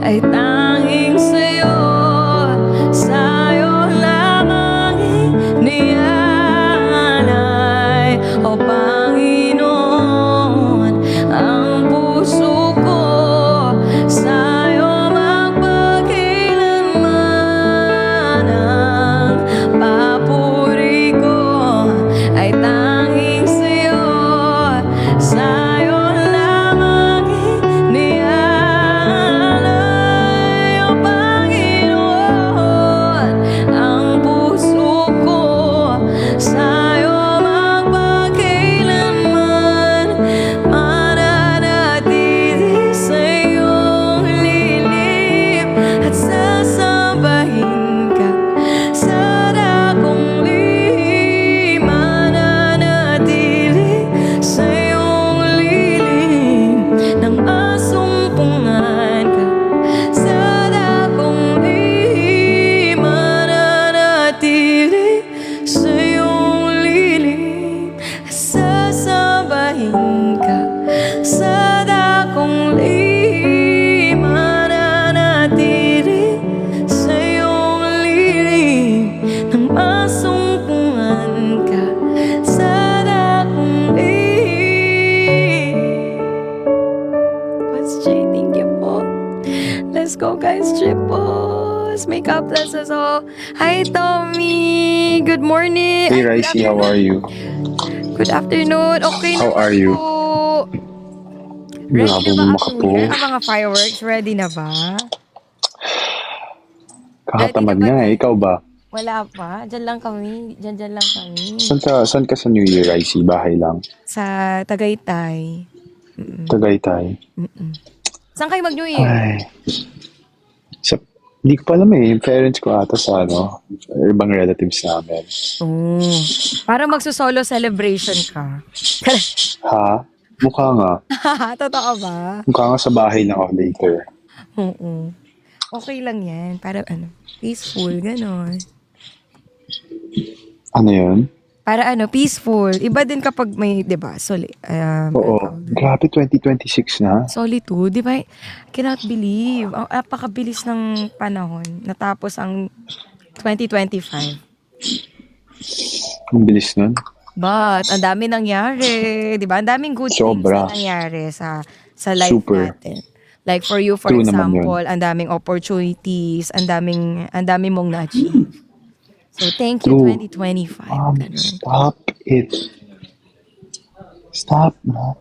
ay tanging sa'yo. Sa'yo lamang inialay, o Panginoon, ang puso ko. Sa'yo magpakailanman, ang papuri ko ay tanging sa'yo. Sa'yo lamang inialay, o Panginoon, ang puso ko. Sa'yo magpakailanman, mananatili sa iyong lilim, at sasambahin ka sa dakong lihim. Mananatili sa iyong lilim, nang masumpungan ka sa dakong lihim. Mananatili sa iyong lilim, at sasambahin ka sa dakong lihim. Mananatili sa iyong lilim, nang masumpungan ka sa dakong lihim. What's Jay? Thank you po. Let's go guys, Triples. May God bless us all. Hi Tommy. Good morning. Hey Ay, good Ricey, how are you? Good afternoon. Okay How naman are you? po. Ready Grabe na ba mo ako makapo. here? Ang mga fireworks, ready na ba? Kakatamad Ready na ba nga tayo? eh. Ikaw ba? Wala pa. Diyan lang kami. Diyan lang kami. Saan ka sa New Year, Ricey? Bahay lang. Sa Tagaytay. Tagaytay. Saan kayo mag-New Year? Ay. Hindi ko pa alam eh. Yung parents ko ata sa ibang relatives namin. Oh. Para magsusolo celebration ka. Ha? Mukha nga. Totoo ba? Mukha nga sa bahay lang ako later. Oo. Okay lang yan. Para peaceful, ganon. Ano yun? Para peaceful. Iba din kapag may, di ba, Oo. Grabe, 2026 na. solitude, di ba? Cannot believe. Ang napakabilis ng panahon. Natapos ang 2025. Ang bilis nun. But, ang dami nangyari. Di ba? Ang daming good things Sobra. na nangyari sa life Super. natin. Like for you, for True naman example, ang daming opportunities, ang daming mong na-achieve. So, thank you, True. 2025. Ganun. Stop it. Stop na.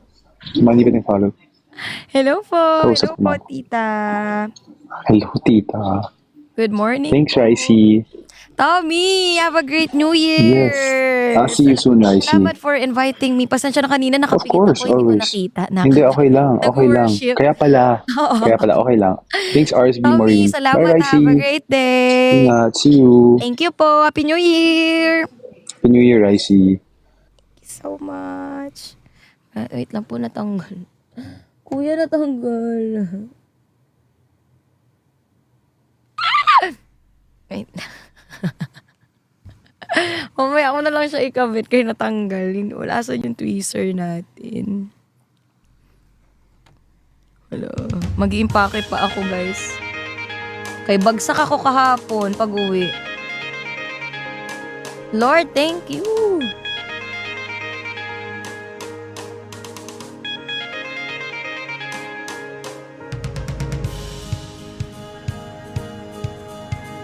Mali ka follow. Hello po. Kausap Hello po, mo. tita. Hello, tita. Good morning. Thanks, Ricey. Tommy, have a great New Year! Yes. I'll see you soon, Ricey. Salamat for inviting me. Pasensya na kanina, Of nakapikit course, ako, hindi ko always. nakita. Hindi, okay lang. Okay lang. Nag-worship. Kaya pala, okay lang. Thanks, RSB Tommy, Maureen. salamat. Bye, Have a Ricey. great day. Ingat. See you. Thank you po. Happy New Year! Happy New Year, Ricey. Thank you so much. Wait lang po, natanggal. Kuya, natanggal. Wait. Mamaya ako na lang siya ikabit kaya natanggal. Wala saan yung tweezer natin. Hello. Mag-iimpake pa ako, guys. Kay bagsak ako kahapon pag uwi. Lord, thank you.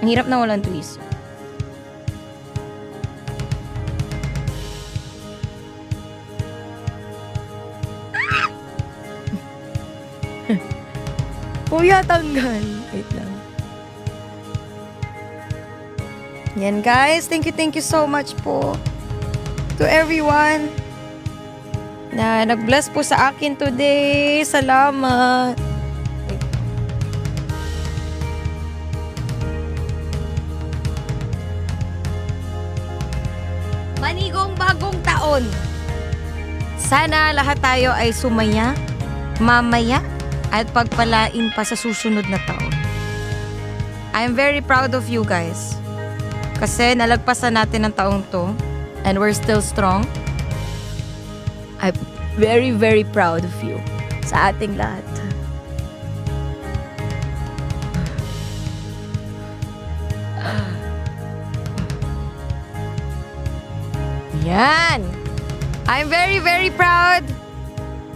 Ang hirap na walang tweezer. Kuya, tanggal. Wait lang. Yan guys, thank you so much po to everyone na nag-bless po sa akin today. Salamat. Manigong bagong taon. Sana lahat tayo ay sumaya, mamaya, at pagpalain pa sa susunod na taon. I'm very proud of you guys. Kasi nalagpasan natin ang taong to and we're still strong. I'm very proud of you sa ating lahat. Yan. I'm very, very proud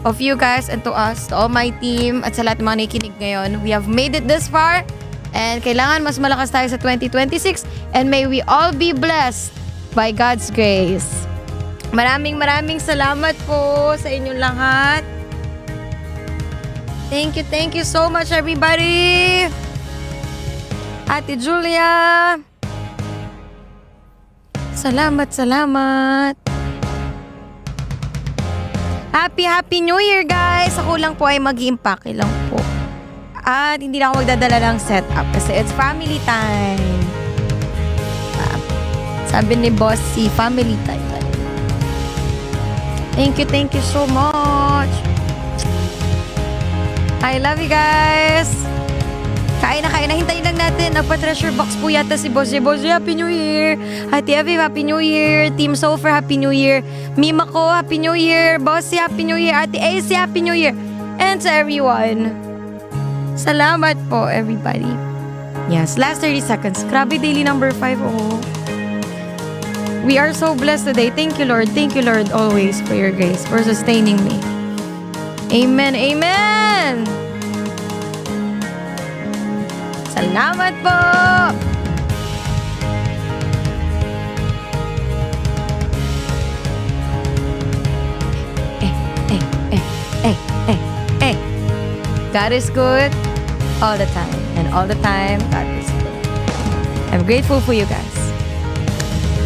of you guys and to us, to all my team, at sa lahat ng mga nakikinig ngayon. We have made it this far and kailangan mas malakas tayo sa 2026 and may we all be blessed by God's grace. Maraming salamat po sa inyong lahat. Thank you so much everybody. Ate Julia. Salamat. Happy New Year guys! Ako lang po ay mag-i-impake lang po. At hindi na ako magdadala ng setup kasi it's family time. Sabi ni boss, si family time. Thank you so much. I love you guys. Kain na. Hintayin lang natin. Nagpa-treasure box po yata si Boss. Boss, Happy New Year. Ate Evie, Happy New Year. Team Sofer, Happy New Year. Mima ko, Happy New Year. Bossy, Happy New Year. Ate AC, Happy New Year. And to everyone. Salamat po, everybody. Yes, last 30 seconds. Grabe, daily number 5. Oh. We are so blessed today. Thank you, Lord. Thank you, Lord, always for your grace, for sustaining me. Amen. Salamat po! God is good all the time. And all the time, God is good. I'm grateful for you guys.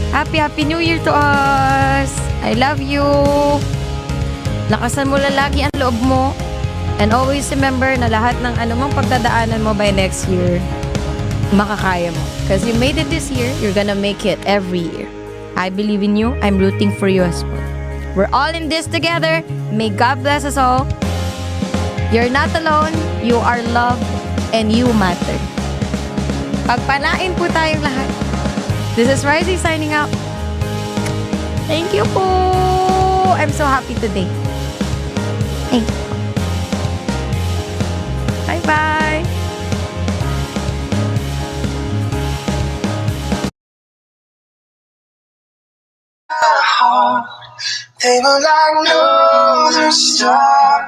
Happy New Year to us! I love you! Lakasan mo lang lagi ang loob mo. And always remember na lahat ng anumang pagdadaanan mo by next year, makakaya mo. Because you made it this year, you're gonna make it every year. I believe in you. I'm rooting for you as well. We're all in this together. May God bless us all. You're not alone. You are loved and you matter. Pagpalain po tayong lahat. This is Rising signing out. Thank you po. I'm so happy today. Thank you. Bye-bye. They were like no other star.